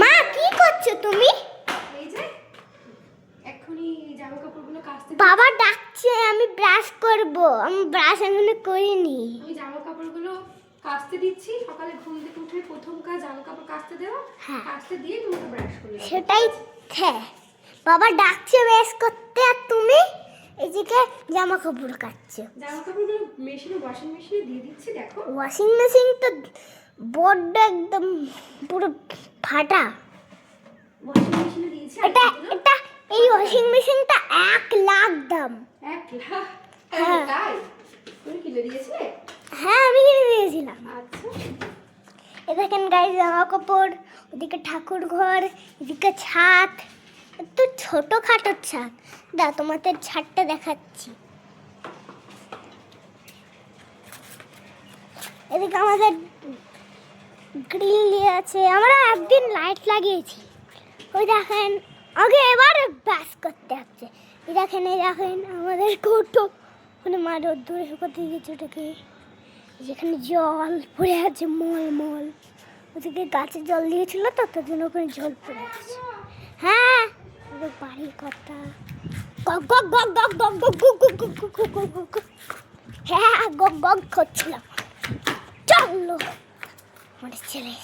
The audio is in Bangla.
মা কি করছো তুমি? এই যে এখনি জামা কাপড়গুলো কাচতে বাবা ডাকছে, আমি ব্রাশ করব। আমি ব্রাশ এখনো করিনি। আমি জামা কাপড়গুলো কাচতে দিচ্ছি। সকালে ঘুম থেকে উঠে প্রথম কাজ জামা কাপড় কাচতে দেওয়া। হ্যাঁ। কাচতে দিয়ে তোমাকে ব্রাশ করে দেবো। সেটাই। হ্যাঁ, বাবা ডাকছে ব্রাশ করতে, আর তুমি এদিকে জামা কাপড় কাচছো। জামা কাপড়গুলো মেশিনে, ওয়াশিং মেশিনে দিয়ে দিচ্ছি। দেখো ওয়াশিং মেশিন তো বড্ড একদম পুরো ফাটা। ওয়াশিং মেশিনে দিয়েছি। এটা এটা এই ওয়াশিং মেশিনটা 1 লাখ দাম। 1 লাখ? হ্যাঁ। তাই তুমি কিনে দিয়েছিলে? হ্যাঁ, আমি কিনে দিয়েছিলাম। আচ্ছা, এ দেখেন গাইস, জামা কাপড়, ওদিকে ঠাকুর ঘর, এদিকে ছাদ। এত ছোটখাটো ছাদ। তোমাদের ছাদটা দেখাচ্ছি। এদিকে আমাদের গ্রিল দিয়ে আছে। আমরা একদিন লাইট লাগিয়েছি। ওই দেখেন, আগে এবার ব্যাস করতে হচ্ছে। এই দেখেন আমাদের কৌটো, মানে মা রোদ্দুরে শুকাতে দিয়েছে ওটাকে। যেখানে জল পড়ে আছে মল মল, ওদিকে গাছে জল দিয়েছিল তো, তার জন্য ওখানে জল পড়ে আছে। হ্যাঁ, ওদের বাড়ির কথা গগ গগ গগ গগ গগ গগ গগ গগ গগ গগ গগ গগ গগ। হ্যাঁ, গগ গগ করছিলাম। চলো আমার ছেলে।